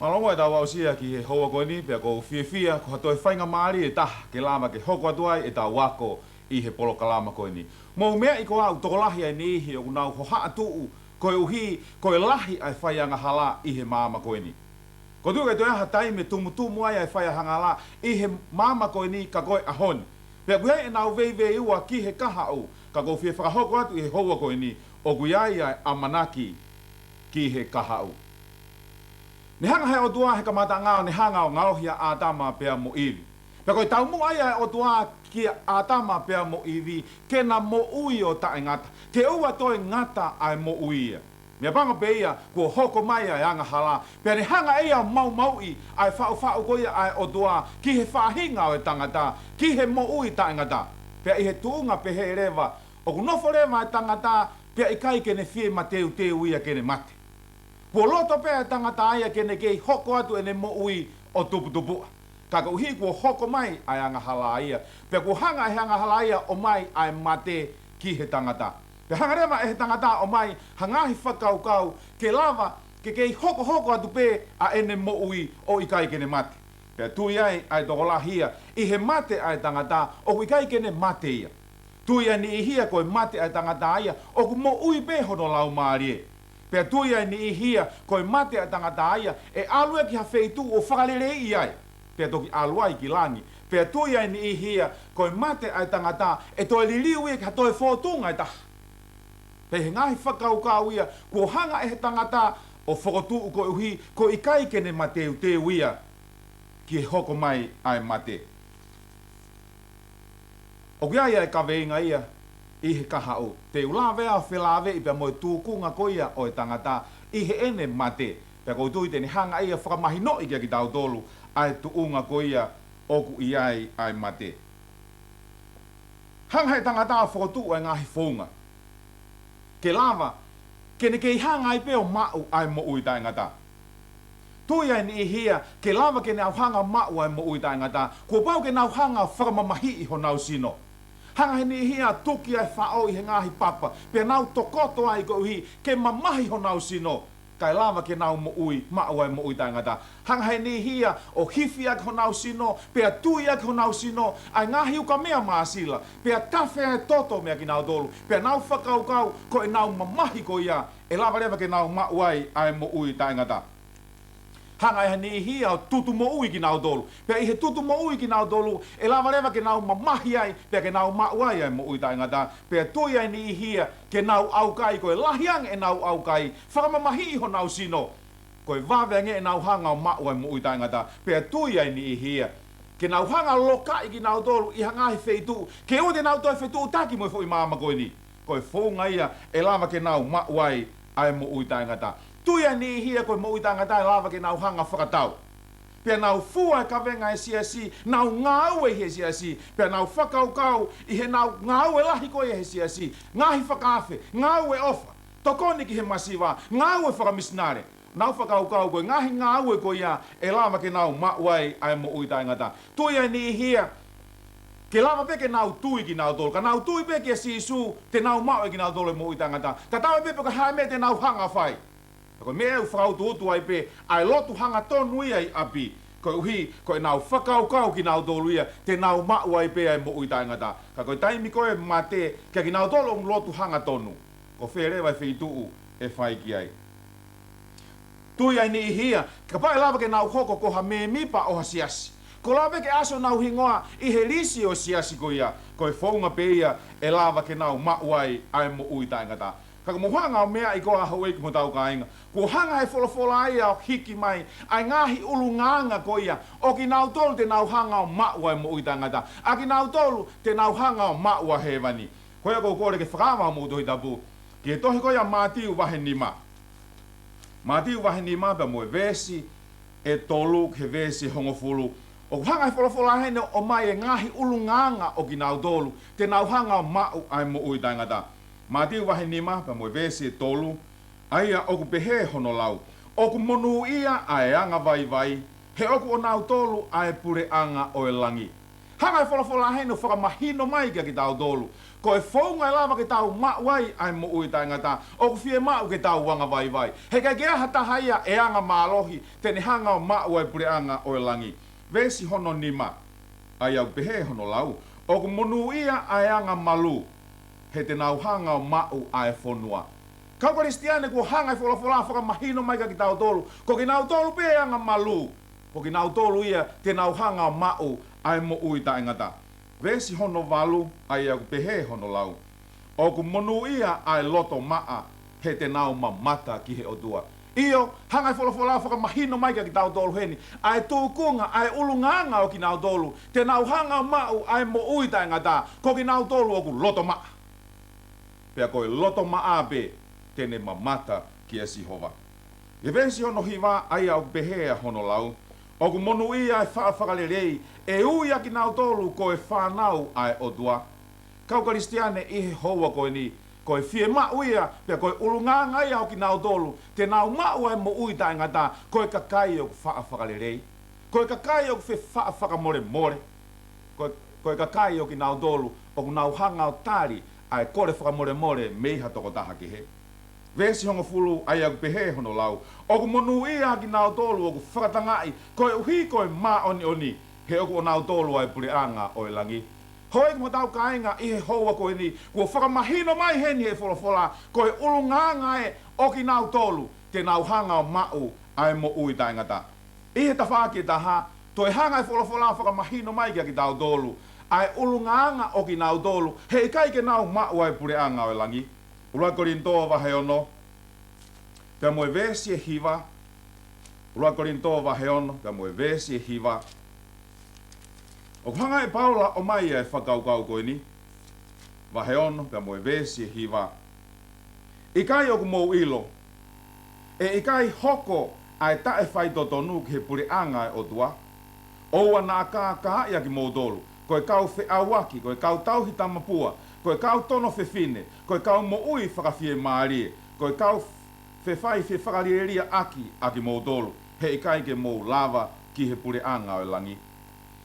Malongo e tawa usia ki he hoa koe ni, pia ko fia ko hatoi whainga maari e taha ke lama ke hoko atuai e tā wako i he polo kalama koe ni. Mou mea i ko au tokolahi ai ni ihi o kunau ho haa tuu koe uhi, koe lahi ai whaianga hala i he māma koe ni. Ko tuka e toi aha taime tumutumu ai whaianga hala i he māma koe ni ka koe ahoni. Pia kuhei e nau vei ua ki he kaha au, ka ko fia whakahoko atu i he hoa koe ni, o kuiai ai amanaki ki he kaha au. Ni hanga hai o tua he kamata ngao ni hanga o ngao hia ātama pia mo iwi. Pea koe tau mu ai o tua ki ātama pia mo iwi, ke na mo ui o tae ngata. Te ua toi ngata ai mo ui ia. Mea panga pe ia, kua hoko mai ai anga hala. Pea ni hanga ia mau i, ai whau koia ai o tua, ki he whahinga o e tangata, ki he mo ui tae ngata. Pea i he tuunga pe he rewa, o kunofo rewa e tangata, pea i kai kene fie ma teu ia kene mate. Po loto pea tangata aia kene kei hoko atu ene mo ui o tupu. Kaka uhi kua hoko mai ai anga hala ia. Pea kua hanga e hanga hala ia o mai ai mate ki he tangata. Pea hanga rewa e he tangata o mai hangahi whakaukau ke lava ke kei hoko atu pe a ene mo ui o ikai kene mate. Pea tui ai tokola hia i he mate ai tangata o ikai kene mate ia. Tui ai ni i hia koe mate ai tangata ia o ku mo ui pe hono lau maarie. Pea tui ai ni i hia koe mate a tangata aia e alue ki ha feitu o whakalere i ai. Pea toki alua i ki langi. Pea tui ai ni i hia koe mate a tangata e toi liliu i ka toi fōtunga i taha. Pea he ngahi whakaukau ia kua hanga e he tangata o whakotu u koe uhi ko i kai kene mateu te uia ki he hoko mai ai mate. O kia ia e kaweinga ia i he kaha o. Te ulawea whelawe i pia moe tūkunga koia o e tangata i he ene mate. Pea kou tui teni hanga ia whakamahino i kia ki tau tolu ai tuunga koia oku i ai mate. Hanga he tangata whakotu ai ngahi whaunga. Ke lava, kene kei hanga i peo mau ai mo ui tai ngata. Tui ai ni i hia, ke lava kene au hanga mau ai mo ui tai ngata. Kua pau ke nau hanga whakamamahi i ho nau sino. Hanga he ni hia tuki ai whao i he ngahi papa. Pea nau tokoto ai ko uhi ke mamahi ho nau sino. Kai lava ke nau mo ui, mau ai mo ui tai ngata. Hanga he ni hia o hifi ak ho nau sino. Pea tui ak ho nau sino. Ai ngahi uka mea maasila. Pea tawhe ai toto mea ki nau dolu. Pea nau whakaukau ko e nau mamahi ko ia. E lava rewa ke nau mau ai mo ui tai ngata. Hanga e ni hia o tutu mo ui ki nau dolu. Pea i he tutu mo ui ki nau dolu, e lava rewa ke nau mamahi ai, pea ke nau mauai ai mo ui tai ngata. Pea tui ai ni hia ke nau aukai, koe lahiang e nau aukai, whakamamahi i ho nau sino. Koe waweange e nau hanga o mau ai mo ui tai ngata. Pea tui ai ni hia ke nau hanga loka i ki nau dolu, i hangahi wheitu. Ke o te nau toi wheitu taki mo i fo i mama koe ni. Koe whonga ia, e lava ke nau mauai ai mo ui tai ngata. Tui ai ni hia koe mo ui tai ngata e lava ke nau hanga whakatau. Pea nau fua ka venga e siasi, nau ngau e he siasi, pea nau whakaukau i he nau ngau e lahi koe e he siasi, ngahi whakawhe, ngau e ofa, tokoni ki he masiwa, ngau e whakamisnare, nau whakaukau koe, ngahi ngau e koe ia, e lava ke nau mauai ai mo ui tai ngata. Tui ai ni hia, ke lava pe ke nau tui ki nau tolu, ka nau tui pe ke sisu, te nau mau e ki nau tolu e mo ui tai ngata, ka tau e pe ka hae me te nau hanga whai. Ko me e whakautu utu ai pe, ai lotu hanga tonu ia i api, ko uhi, ko e nau whakaukau ki nau tolu ia, te nau mau ai pe ai mo ui tai ngata. Ka koe taimi koe mate, kia ki nau tolu lotu hanga tonu. Ko where vai whituu e whai ki ai. Tui ai ni i hia, ka pae lava ke nau hoko koha me mipa o ha siasi. Ko lava ke aso nau hingoa i he lisi o siasi ko ia, ko e whaunga pe ia, e lava ke nau mau ai mo ui tai ngata. Kaka mo hanga o mea i koa hau eiki mo tau ka inga. Ko hanga he wholofola ai au hiki mai, ai ngahi ulu nganga ko ia. O ki nau tolu te nau hanga o maua e mo ui tangata. A ki nau tolu te nau hanga o maua he wani. Ko ia kou kore ke whakawa mo tohi tapu. Ki e tohi ko ia mātiu wahe ni ma. Mātiu wahe ni ma pa mo e vesi, e tolu he vesi hongofulu. O hanga he wholofola hene o mai e ngahi ulu nganga o ki nau tolu. Te nau hanga o mau ai mo ui tangata. Mātiu wahe ni ma pa mo e vesi e tolu. Aia oku pehe hono lau. Oku monu ia ai anga vai vai. He oku o nau tolu ai pure anga o e langi. hanga e whalafola hei no whakamahino mai ki tau tolu. Ko e whaunga lava ki tau mawai ai mo ui taingata, o ku fie mau ki tau wanga vai vai. He kai kia hata haia e anga mālohi, tene hanga o mawai pure anga o e langi. Vesi hono nima, ai au pehe hono lau, o ku monu ia ai anga malu, he te nau hanga o mau ai whonua. Kau Kristiane ko hanga e whalafola whakamahino mai ki tau tolu, ko ki nau tolu pe anga malu, ko ki nau tolu ia te nau hanga o mau ai mo ui taingata. Vesi hono walu ai au pehe hono lau. O ku monu ia ai loto maa he te nau mamata ki he otua. Io, hanga i whalafola whakamahino mai ki tau tolu heni. Ai tūkunga, ai ulunganga o ki nau tolu. Te nau hanga mau ai mo ui taingata. Ko ki nau tolu o ku loto maa. Pea koe loto maa pe tene mamata ki e Sihova. E vesi hono hiwa ai au pehe hono lau. O ku monu ia e whakalerei, e uia ki nau tolu ko e whanau ai otua. Kau Kristiane i he hoa koe ni, ko e fie mau ia, pia ko e ulunganga ia o ki nau tolu, te nau mau ai mo ui taingata, ko e kakai o ku whakalerei. Ko e kakai o ku whakamore more. Ko e kakai o ki nau tolu, o ku nau hanga o tari, ai kore whakamore more meiha toko taha ki he. Vesi hongo fulu ai aku pehe hono lau. O ku monu ia ki nau tolu o ku whakatangai. Ko e uhi ko e maa oni oni. He oku o nau tolu ai pure anga o e langi. Hoi ki mo tau kainga i he hoa ko e ni. Kua whakamahino mai heni he wholofola. Ko e ulunganga e o ki nau tolu. Te nau hanga o mau ai mo ui taingata. I he tawhaki taha. To e hanga e wholofola whakamahino mai ki tau tolu. Ai ulunganga o ki nau tolu. He kai ke nau mau ai pure anga o e langi. Ula Korintoa wahe ono, pia moe vesi e hiva. Ula Korintoa wahe ono, pia moe vesi e hiva. O hanga e Paula o mai e whakaukau koe ni. Wahe ono, pia moe vesi e hiva. Ikai oku mou ilo. E ikai hoko ai tae whai totonu ki he pure anga e otua. Oua nā kā ia ki mou tolu. Koe kau whe awaki, koe kau tauhi tamapua. Koe kau tono whewhine, koe kau mo ui whakawhie maarie, koe kau whewhai whe whakarieria aki mō tolu, he ikai ke mō lava ki he pure anga o langi.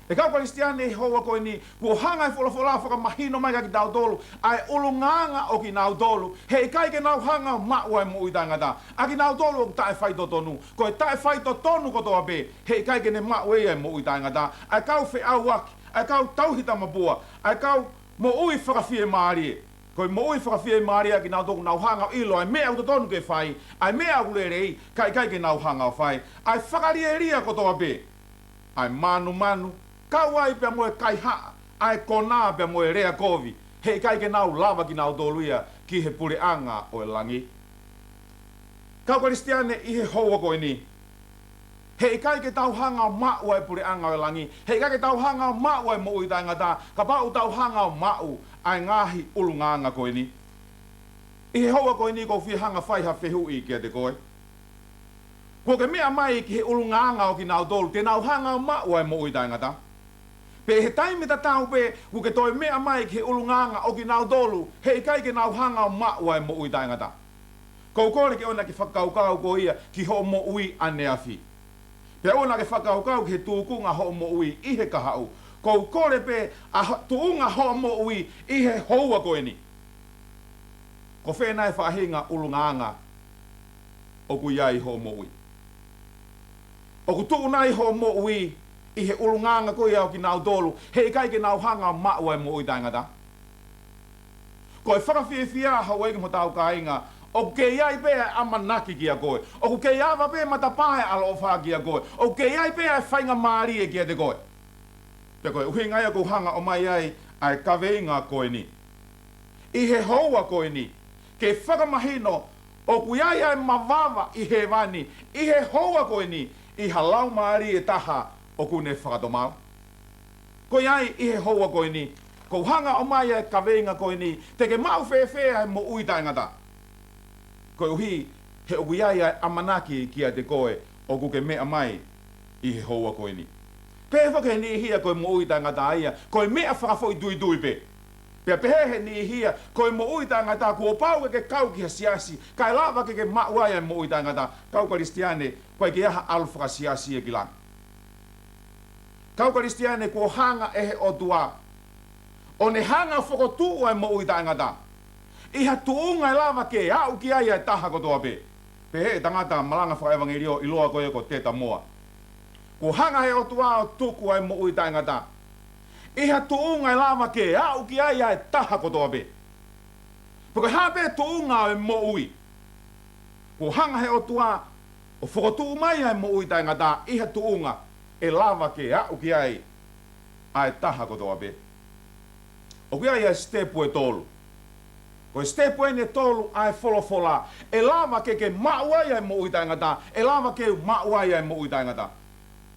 E kau Kristiane e hoa koe ni, kua hanga e wholofola whakamahino mai ki tau tolu, ai ulunganga o ki nau tolu, he ikai ke nau hanga maua e mo ui tangata, a ki nau tolu o ki tae whaito tonu, koe tae whaito tonu kotoa pe, he ikai ke ne maua e mo ui tangata, ai kau whe awaki, ai kau tauhita mapua, ai kau mo ui whakawhie maarie. Koe mo ui whakawhie maarie ki nau toku nau hanga o ilo, ai mea uta tonu ke whai, ai mea ulerei, kai ke nau hanga o whai, ai whakarieria kotoa pe, ai manu, kau ai pia moe kai haa, ai kona pia moe rea kovi, hei kai ke nau lava ki nau toluia ki he pure anga o e langi. Kau Kristiane i he hoa koe ni, hei kai ke tau hanga o mau ai pure anga o e langi, hei kai ke tau hanga o mau ai mo ui taingata, ka pau tau hanga o mau ai ngahi ulunganga koe ni. I he hoa koe ni kou fi hanga whaiha whehui kia te koe. Kua ke mea mai ki he ulunganga o ki nau tolu, te nau hanga o mau ai mo ui taingata. Pe he taimita tau pe, ku ke toi mea mai ki he ulunganga o ki nau tolu, hei kai ke nau hanga o mau ai mo ui taingata. Kou kore ke ona ki whakaukau ko ia ki ho mo ui ane afi. Pe ona ke whakaukau ki he tūkunga ho mo ui i he kahau. Kou kore pe a tuunga ho mo ui i he houa koe ni. Ko whenai whahinga ulunganga o ku iai ho mo ui. O ku tuunai ho mo ui i he ulunganga koe au ki nau tolu, hei kai ke nau hanga mau ai mo ui taingata. Ko e whakawhiawhia hau eki mo tau ka inga, o ke iai pēa amanaki ki a koe, o ku ke iava pēa matapahe alo wha ki a koe, o ke iai pēa e whainga maarie ki a te koe. Te koe, uhi ngai a ku hanga o mai ai, ai kaweinga koe ni. I he houa koe ni, ke whakamahino, o ku iai ai mawawa i he wani, i he houa koe ni, i halau maarie taha o ku ne whakatomau. Ko iai i he houa koe ni, ko hanga o mai ai kaweinga koe ni, te ke mau whewhea ai mo ui taingata. Ko uhi, he oku iai ai amanaki ki a te koe, o ku ke mea mai i he houa koe ni. Pe whake ni hia koe mo ui tangata aia, koe mea whakafoi dui pe. Pea pehe ni hia, koe mo ui tangata, kua pau ke kau ki ha siasi, kai lawa ke mauai mo ui tangata, kau Kristiane, koe ke aha alwhaka siasi e ki lang. Kau Kristiane ko hanga e he o tua. O ne hanga whakotu ai mo ui taingata. Iha tuunga lava ke au ki ai taha kotoa pe. Pe he tangata malanga whaevangerio iloa koe ko teta moa. Ko hanga he o tua o tuku ai mo ui taingata. Iha tuunga lava ke au ki ai taha kotoa pe. Porque hape tuunga e mo ui. Ko hanga he o tua o whakotu mai ai mo ui taingata. Iha tuunga e lava ke au ki ai taha kotoa pe. O ki ai stepu e tolu. Ko stepu e ne tolu ai folofola. E lava ke mauai ai mo ui taingata. E lava ke mauai ai mo ui taingata.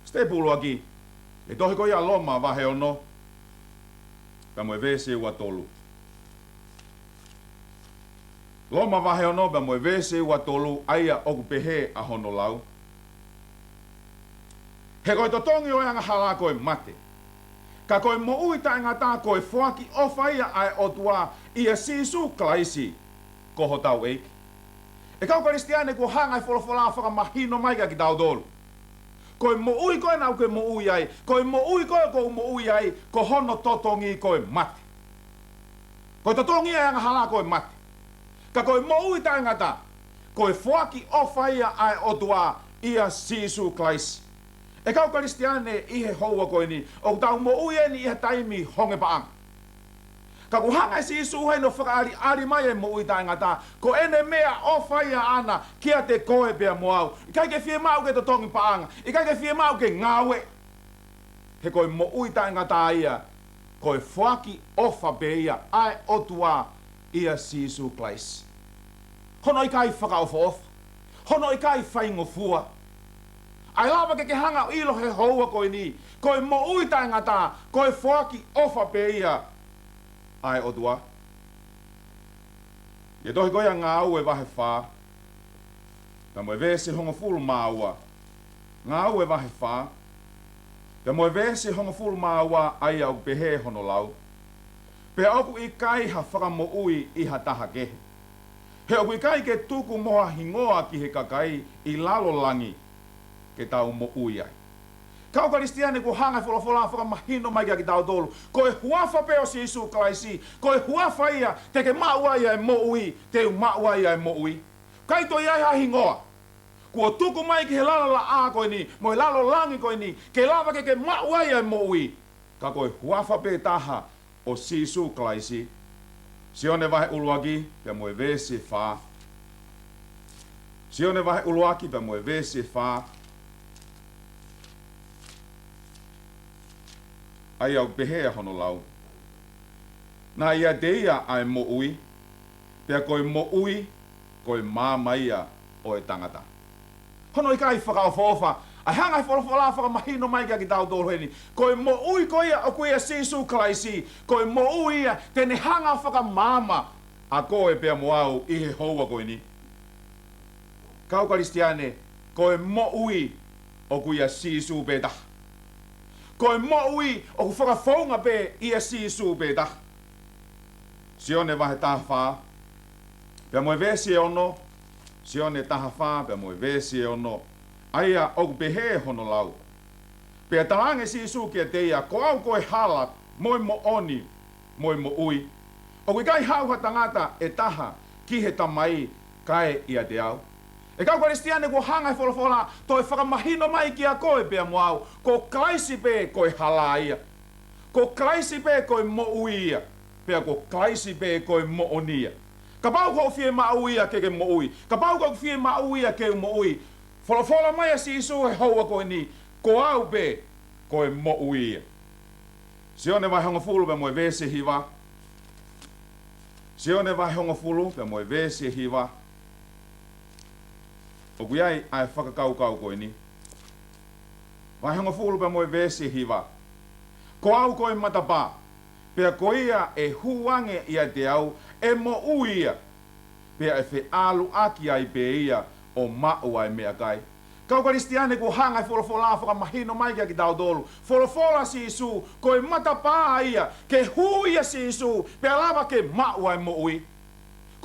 Stepu ulu aki. E tohi ko ia loma vahe ono. Ka mo e vese ua tolu. Loma vahe ono ba mo e vese ua tolu. Aia oku pehe a hono lau. He koi totongi o anga hala koe mate. Ka koe mo ui taingata koe fuaki ofaia ai otua ia sisu klaisi koho tau eiki. E kau Kristiane ko hangai folofola whakamahino mai ki tau dolu. Koe mo ui koe nau koe mo ui ai. Koe mo ui koe ko mo ui ai. Ko hono totongi koe mate. Koe totongi ai anga hala koe mate. Ka koe mo ui taingata koe fuaki ofaia ai otua ia sisu klaisi. E kau Kristiane ihe houa koe ni, o tau mo ue ni ihe taimi honge paang. Ka ku hanga si isu hei no whakaari mai e mo ui taingata, ko ene mea o whaia ana kia te koe pia mo au. I kai ke fie mau ke to tongi paanga, i kai ke fie mau ke ngawe. He koe mo ui taingata ia, koe whaki ofa pe ia, ai otua ia si isu klais. Hono i kai whakaofa ofa, hono i kai whaingo fua. Ai lava ke hanga ilo he houa koe ni. Koe mo ui taingata. Koe whaki ofa pe ia. Ai otua. Ia tohi koe ngā au e wahe whā. Ta moe vese honga fulu māua. Ngā au e wahe whā. Ta moe vese honga fulu māua ai au pehe hono lau. Pe oku i kai ha whakamo ui i ha taha kehe. He oku i kai ke tuku moha hingoa ki he kakai i lalo langi. Ke tau mo ui ai. Kau Kristiane ko hanga folofola whakamahino mai ki tau tolu. Ko e huafa peo si isu klaisi. Ko e huafa ia te ke maua ia e mo ui. Te u maua ia e mo ui. Kai to ia ha hingoa. Ko tuku mai ki he lala la a koe ni. Mo e lalo langi koe ni. Ke lava ke maua ia e mo ui. Ka ko e huafa pe taha o si isu klaisi. Sione vahe uluaki pe mo e vese wha. Sione vahe uluaki pe mo e vese wha. Ai au pehea hono lau. Nā ia deia ai mo ui. Pea koe mo ui, koe māmaia o e tangata. Hono i kai whakaofofa. Ai hangai wholofola whakamahino mai ki tau tōru heni. Koe mo ui koia o koia sisu klaisi. Koe mo ui ia tene hanga whakamama. A koe pea mo au i he houa koe ni. Kau Kristiane, koe mo ui o koia sisu peta. Koe mo ui o ku whakafonga pe ia sisu pe ta. Sione vahe taha wha. Pea moe vesi e ono. Sione taha wha. Pea moe vesi e ono. Aia o ku pehe hono lau. Pea talange sisu kia teia. Ko au koe hala. Moe mo oni. Moe mo ui. O ku kai hauha tangata e taha. Ki he tamai kai ia te au. E kau Kristiane ko hangai folofola toi whakamahino mai ki a koe pea mo au. Ko klaisi pe koe hala ia. Ko klaisi pe koe mo uia. Pea ko klaisi pe koe mo onia. Ka pau ko fie ma uia ke mo ui. Ka pau ko fie ma uia ke mo ui. Folofola mai a si isu he haua koe ni. Ko au pe koe mo uia. Sione vai honga fulu pe mo e vese hiva. Sione vai honga fulu pe mo e vese hiva. O kui ai whakakau koe ni. Vai honga fulu pe moe vese hiva. Ko au koe matapa. Pea ko ia e huange ia te au. E mo uia. Pea e whi alu aki ai pe ia o mau ai mea kai. Kau Kristiane ko hangai folofola whakamahino mai ki tau tolu. Folofola si isu. Koe matapa ia. Ke huia si isu. Pea lava ke mau ai mo ui.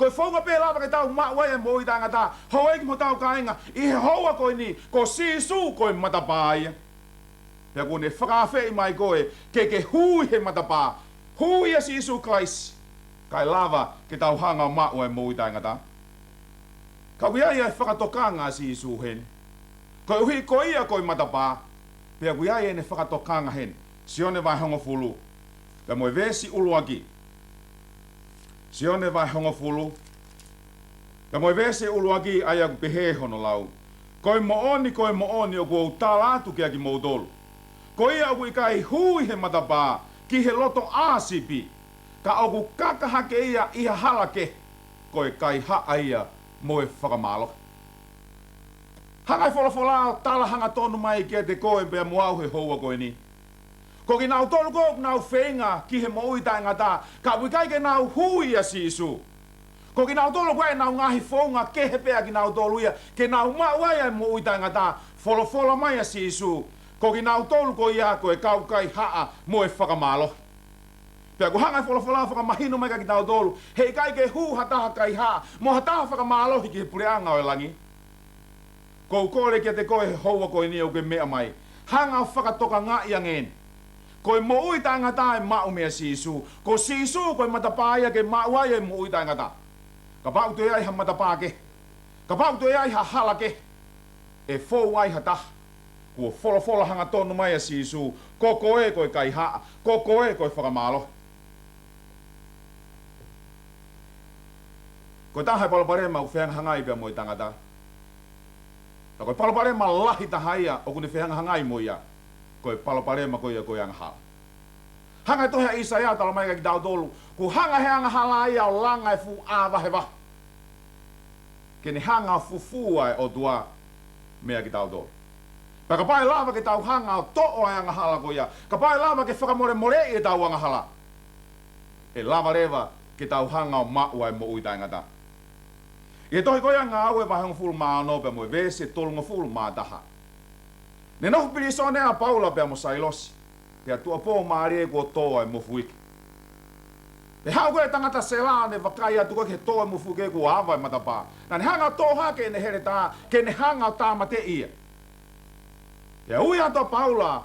Koe whaunga pē lava ke tau mawai e mo i tangata. Hau eki mo tau kainga. I he hoa koe ni. Ko sisu koe matapāia. Pea kone whakawhei mai koe, ke hui he matapā, hui a si Isu Klaisi, kai lava ke tau hanga mau e mo i tangata. Ka wia ia whakatokanga si Isu hen. Ko uhi ko ia koe matapā, pea wia ia ne whakatokanga hen, sione vai hongo fulu, ka moe vesi uluaki. Sione vai hongo fulu, ka moe vesi uluaki aia pehe hono lau. Koe mo oni o kua utalatu kia ki moutolu. Ko ia kui kai hui he matapā, ki he loto āsipi, ka oku kakahake ia iha halake, koe kai haa ia moe whakamalo. Hangai wholafola tala hanga tonu mai kia te koe pia muau he houa koe ni. Ko ki nau tolu koe nau whenga ki he moui taingata, ka wikai ke nau hui a si Isu. Ko ki nau tolu koe nau ngahi whonga ke he pea ki nau tolu ia, ke nau mauai a moui taingata, wholofola mai a si Isu. Ko ki nau tolu ko ia koe kau kai haa moe whakamalo. Pea ko hangai wholofola whakamahino mai ka ki nau tolu, hei kai ke hu hataha kai haa, mo hataha whakamalo hiki he pureanga o langi. Ko kore kia te koe he houa koe ni au ke mea mai, hanga whakatoka ngā ia ngen. Koe mo ui tangata e mau mea si Isu, ko si Isu koe matapāia ke mau ai e mo ui tangata. Ka pau te ai ha matapā ke, ka pau te ai ha hala ke, e fōu ai ha taha. Kua wholofola hanga tonu mai a si Isu, ko koe koe kai haa, ko koe koe whakamalo. Koe tahai palapare mau whenga hangai pia mo i tangata. Ta koe palapare ma lahi tahaia o kune whenga hangai mo ia, koe palapare ma koe ia koe anga hala. Hanga tohe a Isaia tala mai ka ki tau tolu, ku hanga he anga hala ia o langa e fu āwa he wa. Kene hanga fufua e o tua mea ki tau tolu. Pa ka pai lava ke tau hanga o to'o ai anga hala ko ia. Ka pai lava ke whakamore more e tau anga hala. E lava rewa ke tau hanga o mau ai mo ui taingata. I tohi koe anga au e wahanga fulu maa no pe mo e vese tolunga fulu maa taha. Ne nohu pili so nea paula pe mo sailosi. Pea tua pō maari e kua toa e mo fuiki. E hau koe tangata se la ne wakai atu koe ke toa e mo fuiki e kua awa e matapā. Na ne hanga toha ke ne here tā, ke ne hanga tā mate ia. E ui ato paula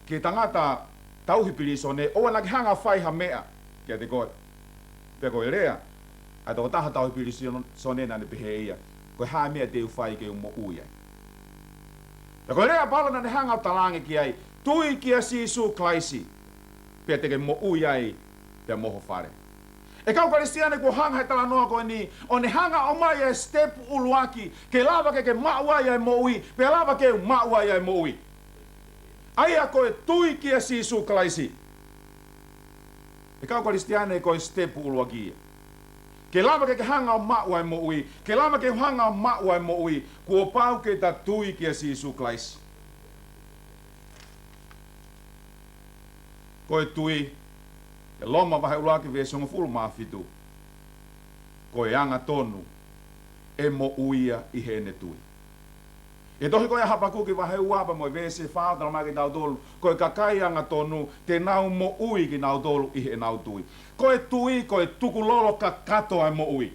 ke tangata tauhi piliso ne oa na ki hanga whaiha mea kia te koe. Pea koe rea, ai toko taha tauhi piliso ne nane pehe ia. Koe haa mea te uwhai ke umo ui ai. Pea koe rea paula nane hanga talange ki ai, tui kia si Isu Klaisi. Pea teke mo ui ai, pea moho whare. E kau karistiane ko hanga he tala noa koe ni, o ne hanga o mai e step uluaki, ke lava ke maua ia e mo ui, pea lava ke maua ia e mo ui. Aia koe tui kia si Isu Klaisi. E kau karistiane koe step uluaki. Ke lava ke hanga o maua e mo ui, ke lava ke hanga o maua e mo ui, kua pau ke ta tui kia si Isu Klaisi. Koe tui, e loma vahe ulaki vea songa fulu maa fitu. Koe anga tonu, e mo uia i hene tui. E tohi koe hapakuki vahe uapa mo e vese whaatala mai ki nau tolu, koe kakai anga tonu, te nau mo ui ki nau tolu i he nau tui. Koe tui, koe tuku lolo ka katoa e mo ui.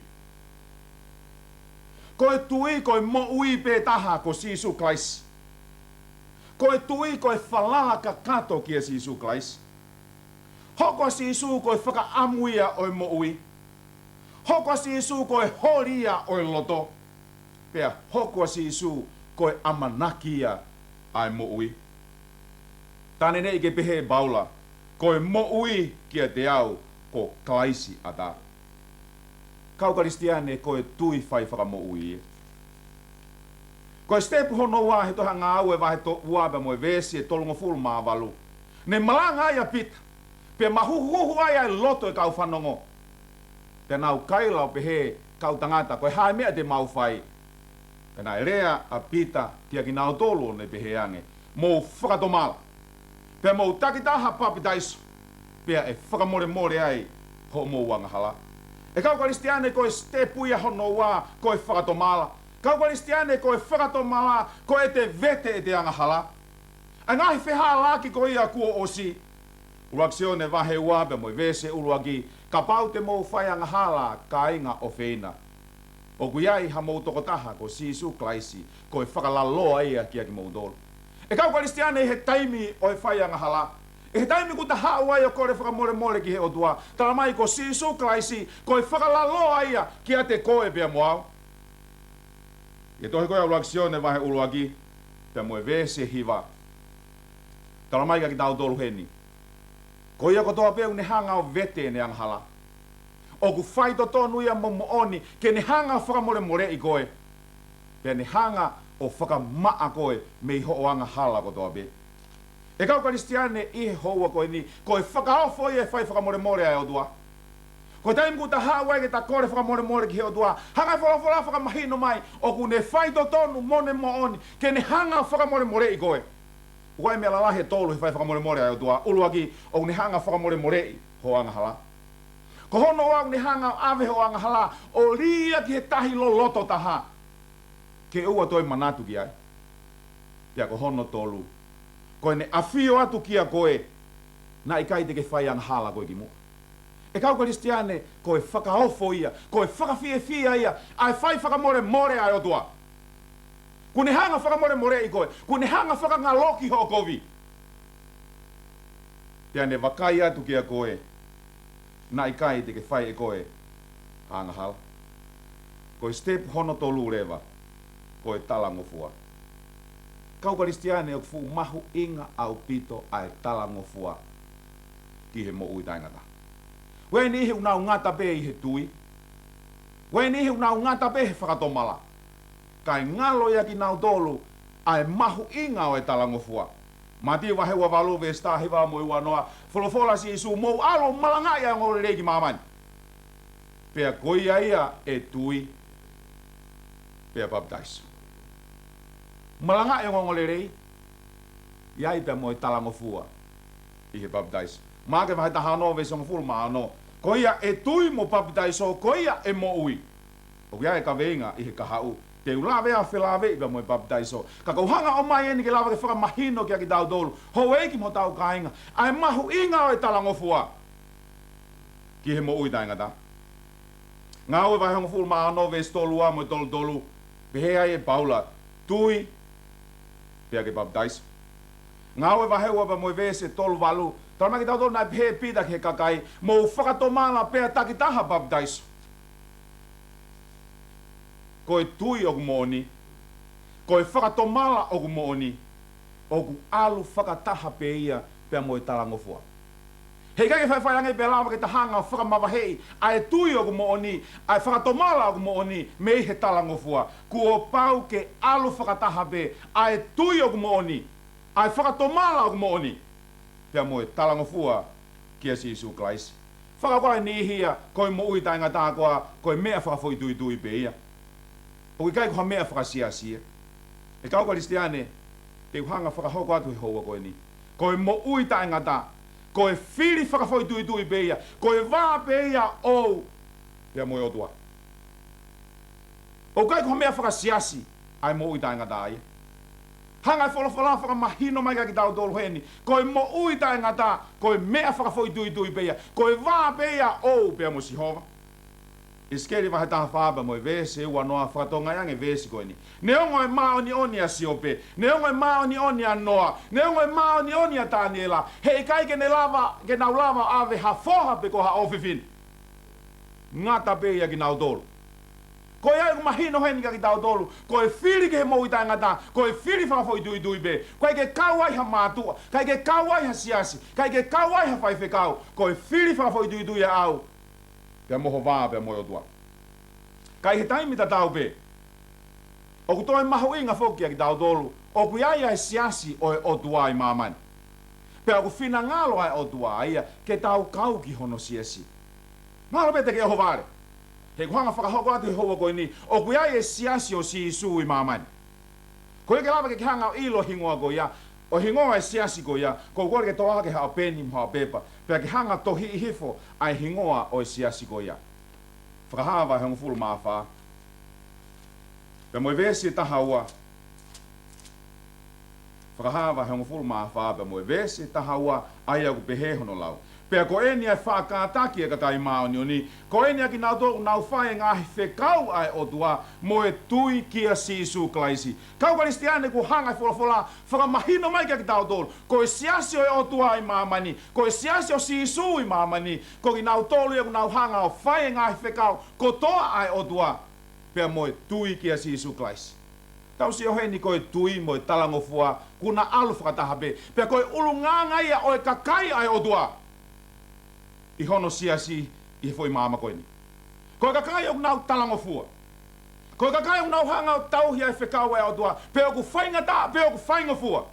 Koe tui, koe mo ui pe taha ko si Isu Klaisi. Koe tui, koe whalala ka kato kia si Isu Klaisi. Hoko si Isu koe whakaamuia o mo ui. Hoko si Isu koe horia o loto. Pea hoko si Isu koe amanakia ai mo ui. Tane nei ke pehe baula, koe mo ui kia te au ko Klaisi ata. Kau karistiane koe tui whai whaka mo ui. Koe stepu hono wā he toha ngā au e wahe to uaba mo e vesi e tolunga fulu maa walu. Ne malanga ai a pita. Pea mahuhuhu ai ai loto e kau whanongo. Pea nau kaila o pehe kau tangata, koe hae mea te mau whai. Pea nai rea a pita tia ki nau tolu ne pehe ange. Mou whakatomala. Pea mou takitaha papitaiso. Pea e whakamore more ai ho mou wangahala. E kau karistiane koe stepuia hono wā koe whakatomala. Kau karistiane koe whakatomala koe te vete e te angahala. A ngahi wheha laki ko ia kua osi. Uraksione vahe uape mo vese uluaki, ka pau te mou whai angahala ka inga o whina. O kuiai ha mou toko taha ko si Isu Klaisi, ko e whakalaloa ia kia ki mou dolo. E kau Kristiane he taimi o e whai anga hala. E he taimi kuta haua ia kore whakamore ki he o tua. Tala mai ko Sisu Kraisi, ko e whakalaloa ia ki a te koe pia moau. E tohi koe aluaksione vahe uluaki, pia moe vese hiva. Tala mai ka ki tau tolu heni. Ko ia kotoa peu ne hanga o vete ne anga hala. O ku whai to tonu ia momooni, ke ne hanga whakamore i koe. Pia ne hanga o whakamaa koe me i ho anga hala kotoa peu. E kau Kristiane i he houa koe ni, ko e whakaofo i e whai whakamore ai o tua. Ko taim ku ta hawa ke ta kore whakamore ki he o tua. Hanga whakawhara whakamahino mai, o ku ne whai to tonu mone mooni, ke ne hanga whakamore i koe. Uai mea lalahe tolu he whai whakamore ai o tua. Uluaki, o ne hanga whakamore i ho anga hala. Ko hono au ne hanga ave ho anga hala, o ria ki he tahi lo loto taha. Ke ua toi manatu ki ai. Pia ko hono tolu. Ko ne afio atu kia koe, na ikai te ke whai anga hala koe ki mua. E kau Kristiane, ko e whakaofo ia, ko e whakawhia ia, ai whai whakamore ai o tua. Kune hanga whakamore i koe, kune hanga whakangaloki ho kovi. Pia ne wakai atu kia koe, na ikai te ke whai e koe, hanga hala. Ko e step hono tolu rewa, ko e talangofua. Kau Kristiane o fu mahu inga au pito ai talangofua ki he mo ui taingata. Wei ni he unau ngata pe i he tui. Wei ni he unau ngata pe he whakatomala. Kai ngalo ia ki nau tolu ai mahu inga o e talangofua. Mati wa hewa walu ve sta hiwa mo iwa noa. Folofola si isu mo alo malanga ia ngore reiki mamani. Pea koia ia e tui. Pea baptaiso. Malanga ia ngore rei. Iai pea mo e talangofua. I he baptaiso. Maka vai taha no ve song full ma no. Koia e tui mo baptaiso, koia e mo ui. O ia e ka venga i he kahau. Te ula vea whilawe i mo e baptaiso. Ka kauhanga o mai eni ke lawa ke whakamahino kia ki tau tolu. Ho eiki mo tau kainga. Ai mahu inga o e talangofua. Ki he mo ui taingata. Ngā ue vai hongo full ma no ve stolua mo e tolu tolu. Pehea e paula. Tui. Pea ke baptaiso. Ngā ue vai hewa mo e vese tolu walu. Tala maki tau tolu nai pehe pita ke kakai. Mo whakatomala pea takitaha baptaiso. Ko e tui o ku mooni. Ko e whakatomala o ku mooni. O ku alu whakataha pe ia pea mo e talangofua. Hei kai ke whaiwhaiange pea lawa ke tahanga whakamawahei. A e tui o ku mooni. A e whakatomala o ku mooni. Me i he talangofua. Ku o pau ke alu whakataha pe. A e tui o ku mooni. A e whakatomala o ku mooni. Pea mo e talangofua kia si Isu Kraisi. Whakakoa ni hia, koe mo ui tainga tā koa, koe mea whakafoi tui pe ia. O i kai koha mea whakasia. E kau Kristiane, te uhanga whakahoko atu he houa koe ni. Koe mo ui tainga tā, koe whiri whakafoi tui pe ia, koe wā pe ia ou, pea mo e otua. O kai koha mea whakasiasi, ai mo ui tainga tā ia. Hanga wholofola whakamahino mai ka ki tau tolu heni. Koe mo ui tainga tā, koe mea whakafoi tui pe ia, koe wā pe ia ou, pea mo Sihova. Iskeri wahe taha whaaba mo e vese ua noa whakatonga yange vese koe ni. Ne ongo e maoni oni a siope. Ne ongo e maoni oni a noa. Ne ongo e maoni oni a tāniela. Hei kai ke ne lava, ke nau lava ave ha foha pe ko ha ofifin. Ngata pe ia ki nau tolu. Ko ia ku mahino heni ka ki tau tolu. Ko e whiri ke he mo i taingata. Ko e whiri whakafoi tui pe. Ko e ke kauai ha mātua. Kai ke kauai ha siasi. Kai ke kauai ha whaifekau. Ko e whiri whakafoi tui a au. Pea moho vā, pea moho tua. Kai he taimi ta tau pe. O ku toi mahu inga whokia ki tau tolu. O ku iaia e siasi o e otua i mamani. Pea ku whina ngalo ai otua ia ke tau kau ki hono siasi. Ngalo pe te ke oho vāre. He kuhanga whakahoko atu he hoa koe ni. O ku iaia e siasi o si Isu i mamani. Ko eke lawa ke hanga o ilo hingoa ko ia. O hingoa e siasi ko ia. Ko kore ke toa ke hao peni mha pepa. Pea ke hanga tohi i hifo ai hingoa o e siasi ko ia. Whakahawa he hongo fulu mawha. Pea mo e vesi e taha ua. Whakahawa he hongo fulu mawha. Pea mo e vesi e taha ua ai au pehe hono lau. Pea ko e ni ai whaakātaki e katai maoni o ni. Ko e ni aki nau tōku nau whae ngahi whekau ai o tua mo e tui kia Sisu Klaisi. Kau Kristiane ku hanga wholafola whakamahino mai kia ki tau tōru. Ko e siasi o tua i mamani. Ko e siasi o Sisu i mamani. Ko ki nau tōru e ku nau hanga o whae ngahi whekau. Ko toa ai o tua. Pea mo e tui kia Sisu Klaisi. Tau si o heni ko e tui mo e talangofua kuna alu whakatahape. Pea ko e ulu nganga ia o e kakai ai o tua. I hono siasi i foi mama koini. Ko ka kai o nau talango fua. Ko ka kai o nau hanga o tauhi ai whekau e o tua. Pe o ku whainga ta, pe o ku whainga fua.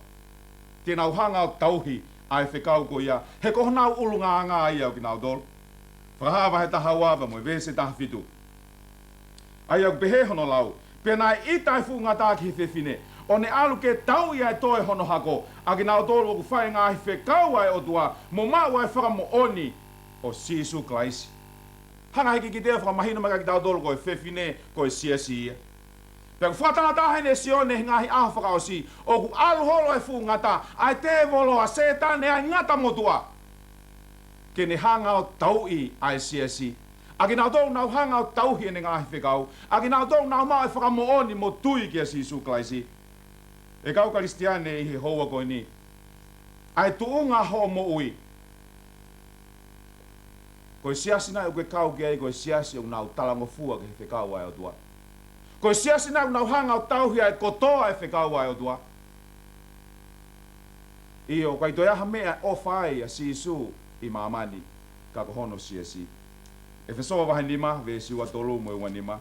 Te nau hanga o tauhi ai whekau ko ia. He ko nau ulu ngā ia o ki nau dolo. Whakahawa he taha wāwa mo e vese taha fitu. Ai au pehe hono lau. Pe nai itai fu ngā tā ki whewhine. O ne alu ke tau ia e toe hono hako. A ki nau dolo o ku whainga ai whekau ai o tua. Mo mau ai whakamo oni. O Sisu Klaisi. Hanga hiki ki tea whakamahina maka ki tau tolu koe whewhine koe siasi ia. Pea ku whatanga tāhene si one ngahi aho whakaosi. O ku alu holo e fu ngata. Ai te volo a setane ai ngata motua. Ke ne hanga o taui ai siasi. A ki nau tolu nau hanga o tauhi ene ngahi whekau. A ki nau tolu nau mau e whakamooni mo tui kia Sisu Klaisi. E kau Kristiane i he houa koe ni. Ai tuunga ho mo ui. Koe siasi nai uke kau ki ai, koe siasi o nau talangofua ke he whekau ai o tua. Koe siasi nai nau hanga o tauhi ai kotoa e whekau ai o tua. Io, kai toi aha mea o whai a Sisu i mamani, ka kohono siasi. E whesoa wahi nima, ve siua tolu mo iwa nima.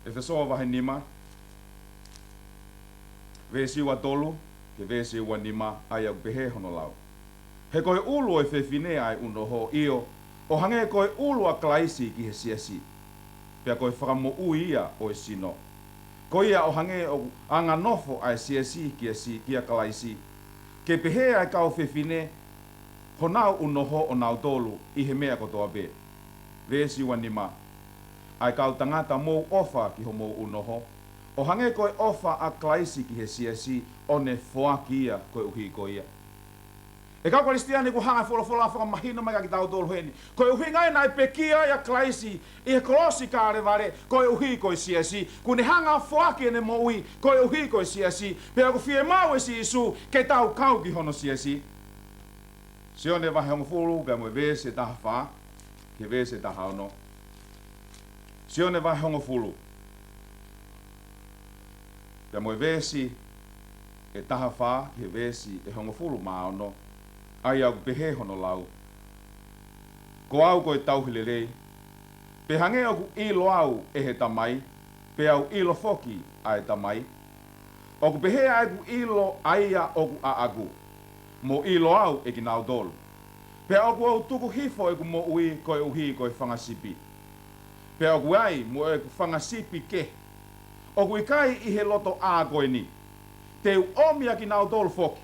E whesoa wahi nima, ve siua tolu, ke vese ua nima ai au pehe hono lau. He koe ulu e whewhine ai unoho io, o hange koe ulu a Klaisi ki he siasi. Pea koe whakamo uia o e sino. Ko ia o hange o anga nofo ai siasi ki a Klaisi. Ke pehe ai kau whewhine, honau unoho o nau tolu i he mea kotoa pe. Vese ua nima. Ai kau tangata mou ofa ki ho mou unoho. O hange koe ofa a Klaisi ki he siasi o ne foaki ia koe uhi ko ia. E kau Kristiane ku hanga wholofola whakamahino mai ki tau tolu heni. Koe uhi ngai nai pekia ia Klaisi i he kolosi kāre vare koe uhi koe siasi. Ku ne hanga foaki ene mo ui koe uhi koe siasi. Pea ku fie mau e Sisu ke tau kau ki hono siasi. Se one vahe hongo fulu pea mo e vese taha wha ke vese taha ono. Se one vahe hongo fulu. Pea mo e vesi e taha wha ke vesi e hongo fulu maono. Ai au pehe hono lau. Ko au ko e tauhile rei. Pe hange au ku ilo au e he tamai. Pe au ilo foki a e tamai. O ku pehe ai ku ilo aia o ku a agu. Mo ilo au e ki nau dolu. Pe au ku au tuku hifo e ku mo ui koe uhi koe whangasipi. Pe au ku ai mo e ku whangasipi ke. O ku ikai i he loto a koe ni. Te u omia ki nau dolu foki.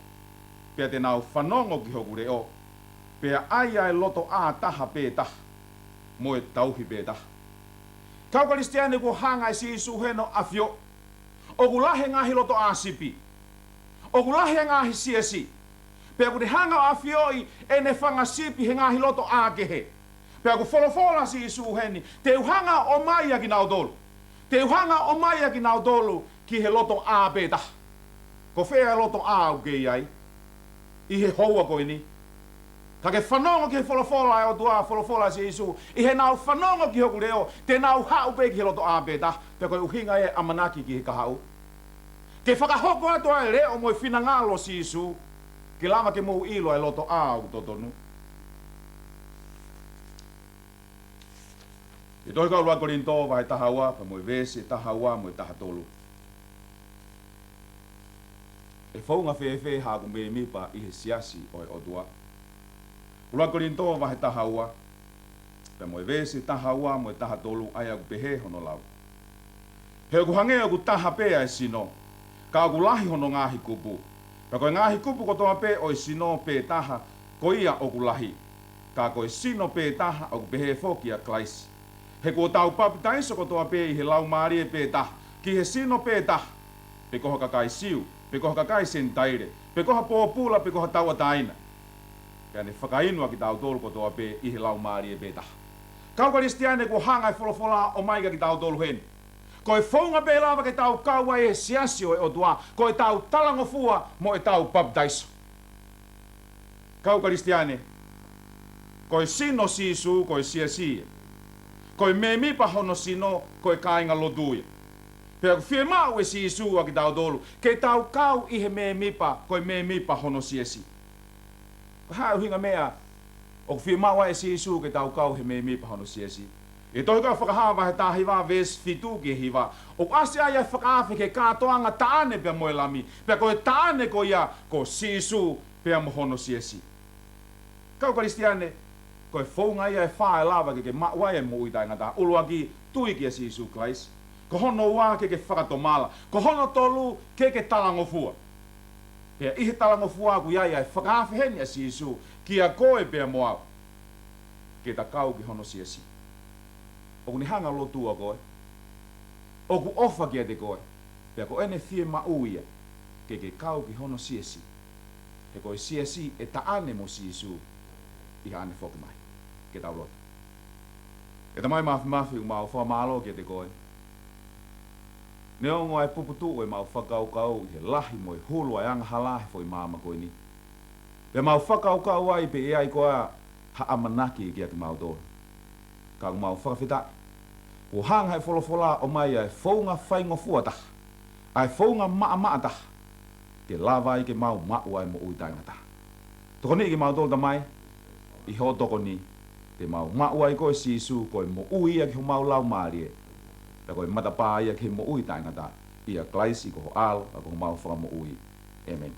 Pea te nau whanongo ki hoku reo. Pea ai ai loto a taha pē taha. Mo e tauhi pē taha. Kau Kristiane ku hanga i Sisu heno afio. O ku lahe ngahi loto a sipi. O ku lahe ngahi siasi. Pea ku te hanga o afio i e ne whanga sipi he ngahi loto a kehe. Pea ku wholofola Sisu heni. Te uhanga o mai ki nau dolu. Te uhanga o mai ki nau dolu ki he loto a pē taha. Ko whea loto a au kei ai. I he houa koe ni. Ka ke whanongo ki he wholofola e o tua wholofola si Isu. I he nau whanongo ki hoku reo. Te nau hau pe ki he loto āpeta. Te koe uhinga e amanaki ki he kahau. Ke whakahoko atua e reo mo i whina ngalo si Isu. Ke lama ke mou ilo e loto āu totonu. I tohi kau rua korinto vai tahaua. Pa mo i vese tahaua mo i tahatolu. E whaunga whewhe haku me mipa i he siasi o e otua. Ula korinto wahe tahaua. Pe mo e vese tahaua mo e taha tolu ai aku pehe hono lau. He aku hange aku taha pea e sino. Ka aku lahi hono ngahi kupu. Pe koe ngahi kupu ko toa pe o e sino pe taha ko ia oku lahi. Ka koe sino pe taha aku pehe foki a Klaisi. He ko tau papi taiso ko toa pe i he lau maari e pe taha. Ki he sino pe taha. Pe koha kakai siu. Pe koha kakai sen taire, Pe koha pōpula pe koha taua taina. Pea ne whakainua ki tau tolu kotoa pe ihi lau maari e pe taha. Kau karistiane ko hanga e wholofola o maiga ki tau tolu heni. Ko e whaunga pe lava ki tau kaua e siasio e otua. Ko e tau talangofua mo e tau baptaiso. Kau karistiane, ko e sino sisu, ko e siasia. Ko e me mipa hono sino, ko e kainga loduia. Pea ku whie mau e sisu a ki tau tolu. Ke tau kau i he me mipa, ko e me mipa hono siasi. Ko hau hinga mea, o ku whie mau e sisu ke tau kau he me mipa hono siasi. E toi ka whakahawa he tā hiwa ves fitu ki hiwa. O asi ai e whakaafi ke kātoanga taane pia moe lami. Pea ko e taane ko ia ko sisu pia mo hono siasi. Kau karistiane, ko e whaunga ia e whae lava ke mawai e mo uitai ngata. Ulua ki tui ki a sisu klais. Ko hono wā ke whakatomala. Ko hono tolu ke talangofua. Pea ihe talangofua ku ia e whakaafi heni a sisu ki a koe pia moa. Ke ta kau ki hono siasi. O ni hanga lotua koe. O ku ofa kia te koe. Pea ko ene fie mauia. Ke kau ki hono siesi. He koe siesi e taane mo sisu. I ane whoki mai. Ke tau loto. E tamai mafi mau wha malo kia te koe. Ne ongo ai puputu e mau whakaukau. He lahi mo i hulu ai anga halahe fo i mama koe ni. Pea mau whakaukau ai pe e ai koa ha amanaki kia ki mau tōru. Ka mau whakawhita. O hanga e wholofola o mai ai whaunga whaingo fuataha. Ai whaunga maa taha. Ke lava i ke mau ai mo uitanga taha. Toko ni ki mau tōlta mai. I ho toko ni. Te mau ai koe sisu koe mo ui ki ho mau lau maari e. Ta koe matapā ia ki mo uitanga taha. Ia klaisi ko ho alo a ko mau whaka mo ui. Amen.